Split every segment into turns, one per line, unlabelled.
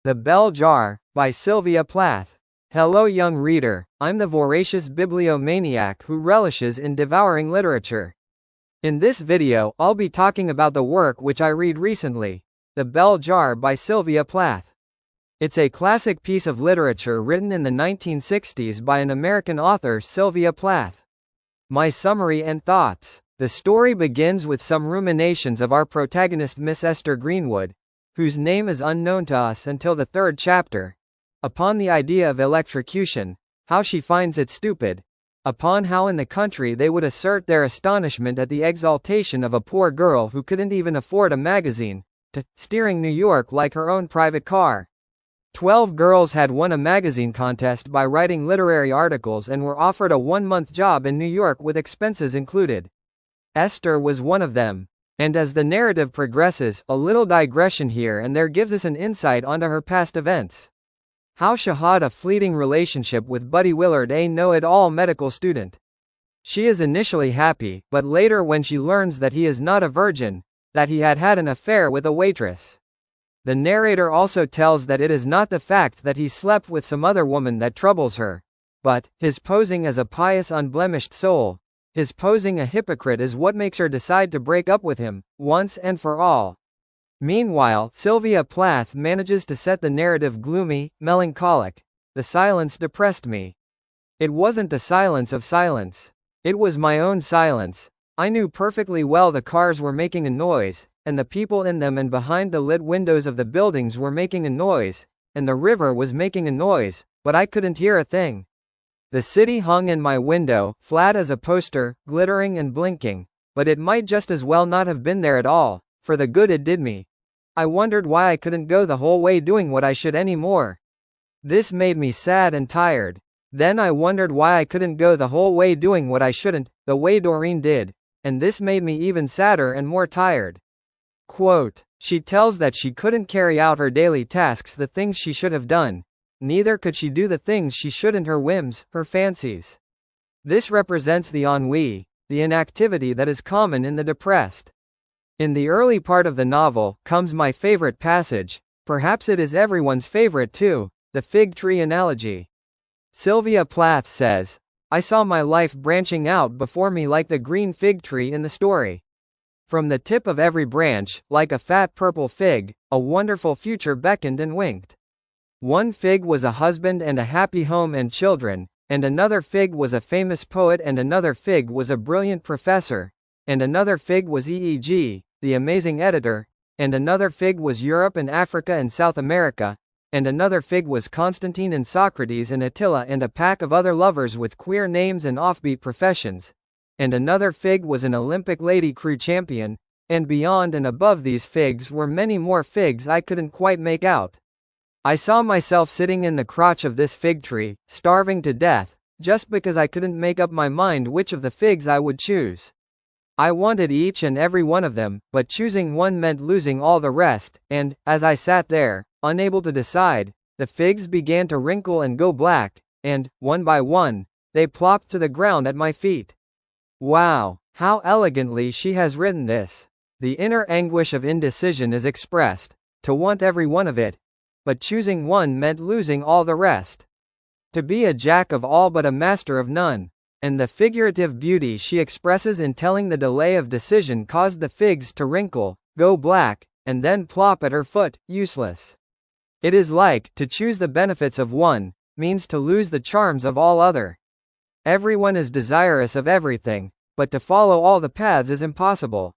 The Bell Jar, by Sylvia Plath. Hello young reader, I'm the Voracious Biblio Maniac who relishes in devouring literature. In this video, I'll be talking about the work which I read recently, The Bell Jar by Sylvia Plath. It's a classic piece of literature written in the 1960s by an American author, Sylvia Plath. My summary and thoughts. The story begins with some ruminations of our protagonist Miss Esther Greenwood, whose name is unknown to us until the third chapter, upon the idea of electrocution, how she finds it stupid, upon how in the country they would assert their astonishment at the exaltation of a poor girl who couldn't even afford a magazine, to steering New York like her own private car. 12 girls had won a magazine contest by writing literary articles and were offered a one-month job in New York with expenses included. Esther was one of them. And as the narrative progresses, a little digression here and there gives us an insight onto her past events. How she had a fleeting relationship with Buddy Willard, a know-it-all medical student. She is initially happy, but later when she learns that he is not a virgin, that he had had an affair with a waitress. The narrator also tells that it is not the fact that he slept with some other woman that troubles her, but his posing as a pious, unblemished soul. His posing a hypocrite is what makes her decide to break up with him, once and for all. Meanwhile, Sylvia Plath manages to set the narrative gloomy, melancholic. The silence depressed me. It wasn't the silence of silence. It was my own silence. I knew perfectly well the cars were making a noise, and the people in them and behind the lit windows of the buildings were making a noise, and the river was making a noise, but I couldn't hear a thing. The city hung in my window, flat as a poster, glittering and blinking, but it might just as well not have been there at all, for the good it did me. I wondered why I couldn't go the whole way doing what I should anymore. This made me sad and tired. Then I wondered why I couldn't go the whole way doing what I shouldn't, the way Doreen did, and this made me even sadder and more tired. Quote, she tells that she couldn't carry out her daily tasks, the things she should have done. Neither could she do the things she shouldn't, her whims, her fancies. This represents the ennui, the inactivity that is common in the depressed. In the early part of the novel comes my favorite passage, perhaps it is everyone's favorite too, the fig tree analogy. Sylvia Plath says, I saw my life branching out before me like the green fig tree in the story. From the tip of every branch, like a fat purple fig, a wonderful future beckoned and winked. One fig was a husband and a happy home and children, and another fig was a famous poet, and another fig was a brilliant professor, and another fig was EEG, the amazing editor, and another fig was Europe and Africa and South America, and another fig was Constantine and Socrates and Attila and a pack of other lovers with queer names and offbeat professions, and another fig was an Olympic lady crew champion, and beyond and above these figs were many more figs I couldn't quite make out. I saw myself sitting in the crotch of this fig tree, starving to death, just because I couldn't make up my mind which of the figs I would choose. I wanted each and every one of them, but choosing one meant losing all the rest, and, as I sat there, unable to decide, the figs began to wrinkle and go black, and, one by one, they plopped to the ground at my feet. Wow, how elegantly she has written this. The inner anguish of indecision is expressed, to want every one of it, but choosing one meant losing all the rest. To be a jack of all but a master of none. And the figurative beauty she expresses in telling the delay of decision caused the figs to wrinkle, go black, and then plop at her foot, useless. It is like, to choose the benefits of one, means to lose the charms of all other. Everyone is desirous of everything, but to follow all the paths is impossible.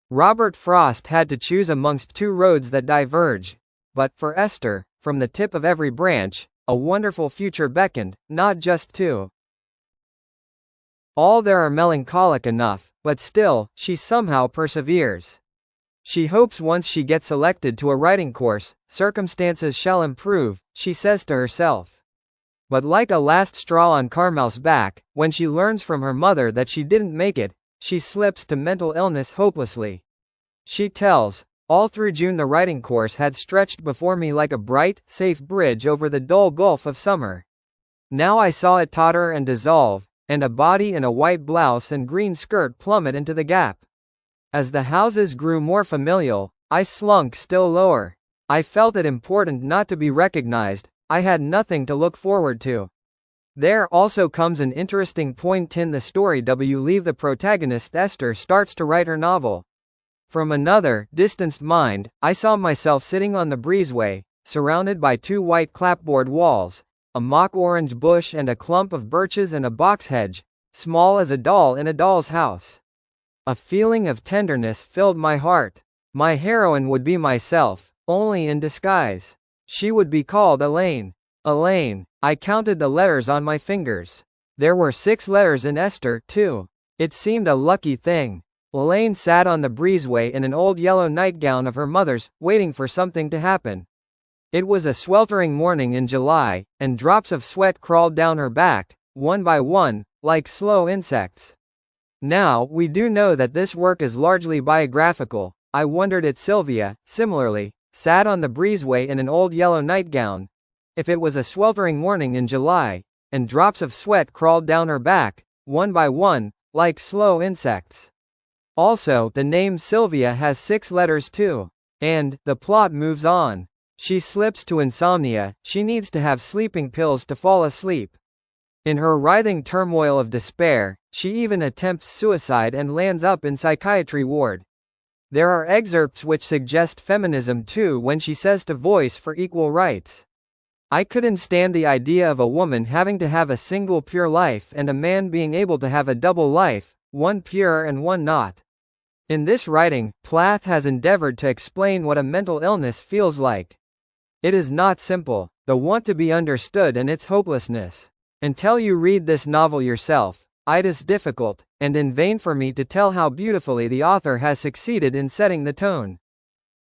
Robert Frost had to choose amongst two roads that diverge. But, for Esther, from the tip of every branch, a wonderful future beckoned, not just two. All there are melancholic enough, but still, she somehow perseveres. She hopes once she gets elected to a writing course, circumstances shall improve, she says to herself. But like a last straw on Carmel's back, when she learns from her mother that she didn't make it, she slips to mental illness hopelessly. She tells, all through June the writing course had stretched before me like a bright, safe bridge over the dull gulf of summer. Now I saw it totter and dissolve, and a body in a white blouse and green skirt plummet into the gap. As the houses grew more familial, I slunk still lower. I felt it important not to be recognized. I had nothing to look forward to. There also comes an interesting point in the story. The protagonist Esther starts to write her novel. From another, distanced mind, I saw myself sitting on the breezeway, surrounded by two white clapboard walls, a mock orange bush and a clump of birches and a box hedge, small as a doll in a doll's house. A feeling of tenderness filled my heart. My heroine would be myself, only in disguise. She would be called Elaine. Elaine. I counted the letters on my fingers. There were 6 letters in Esther, too. It seemed a lucky thing. Elaine sat on the breezeway in an old yellow nightgown of her mother's, waiting for something to happen. It was a sweltering morning in July, and drops of sweat crawled down her back, one by one, like slow insects. Now, we do know that this work is largely biographical. I wondered if Sylvia, similarly, sat on the breezeway in an old yellow nightgown. If it was a sweltering morning in July, and drops of sweat crawled down her back, one by one, like slow insects. Also, the name Sylvia has 6 letters too. And, the plot moves on. She slips to insomnia, she needs to have sleeping pills to fall asleep. In her writhing turmoil of despair, she even attempts suicide and lands up in psychiatry ward. There are excerpts which suggest feminism too when she says to Voice for Equal Rights. I couldn't stand the idea of a woman having to have a single pure life and a man being able to have a double life, one pure and one not. In this writing, Plath has endeavored to explain what a mental illness feels like. It is not simple, the want to be understood and its hopelessness. Until you read this novel yourself, it is difficult, and in vain for me to tell how beautifully the author has succeeded in setting the tone.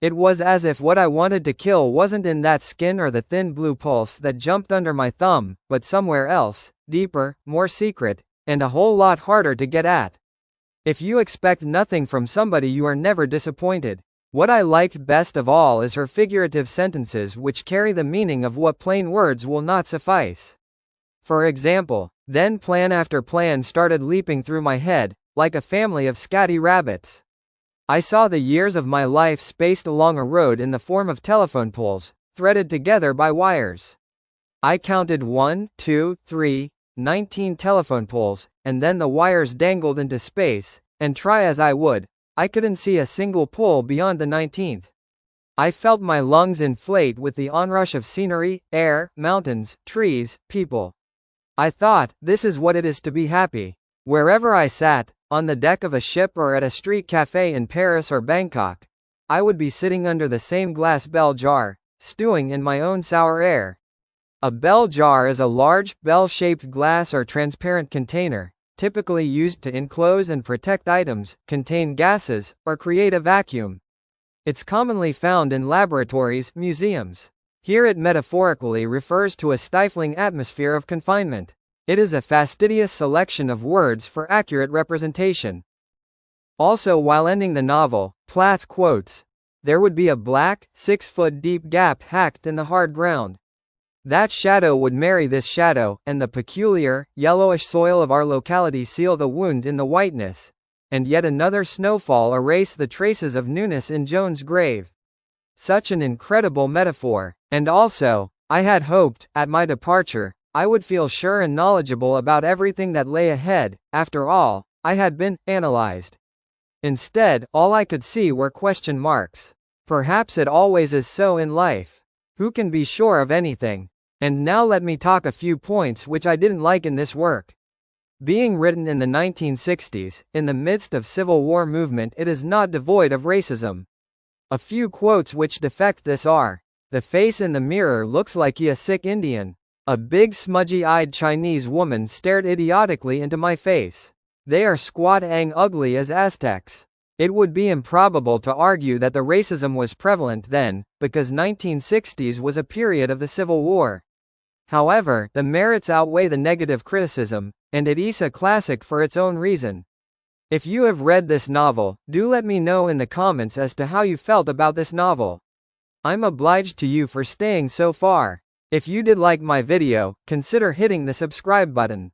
It was as if what I wanted to kill wasn't in that skin or the thin blue pulse that jumped under my thumb, but somewhere else, deeper, more secret, and a whole lot harder to get at. If you expect nothing from somebody, you are never disappointed. What I liked best of all is her figurative sentences which carry the meaning of what plain words will not suffice. For example, then plan after plan started leaping through my head, like a family of scatty rabbits. I saw the years of my life spaced along a road in the form of telephone poles, threaded together by wires. I counted 1, 2, 3, 19 telephone poles, and then the wires dangled into space, and try as I would, I couldn't see a single pole beyond the 19th. I felt my lungs inflate with the onrush of scenery, air, mountains, trees, people. I thought, this is what it is to be happy. Wherever I sat, on the deck of a ship or at a street cafe in Paris or Bangkok, I would be sitting under the same glass bell jar, stewing in my own sour air. A bell jar is a large, bell-shaped glass or transparent container, typically used to enclose and protect items, contain gases, or create a vacuum. It's commonly found in laboratories, museums. Here it metaphorically refers to a stifling atmosphere of confinement. It is a fastidious selection of words for accurate representation. Also, while ending the novel, Plath quotes, "There would be a black, 6-foot deep gap hacked in the hard ground. That shadow would marry this shadow, and the peculiar, yellowish soil of our locality seal the wound in the whiteness, and yet another snowfall erase the traces of newness in Joan's grave." Such an incredible metaphor. And also, I had hoped, at my departure, I would feel sure and knowledgeable about everything that lay ahead. After all, I had been analyzed. Instead, all I could see were question marks. Perhaps it always is so in life. Who can be sure of anything? And now let me talk a few points which I didn't like in this work. Being written in the 1960s, in the midst of Civil War movement, it is not devoid of racism. A few quotes which defect this are, "The face in the mirror looks like a sick Indian. A big smudgy-eyed Chinese woman stared idiotically into my face. They are squat and ugly as Aztecs." It would be improbable to argue that the racism was prevalent then, because 1960s was a period of the Civil War. However, the merits outweigh the negative criticism, and it is a classic for its own reason. If you have read this novel, do let me know in the comments as to how you felt about this novel. I'm obliged to you for staying so far. If you did like my video, consider hitting the subscribe button.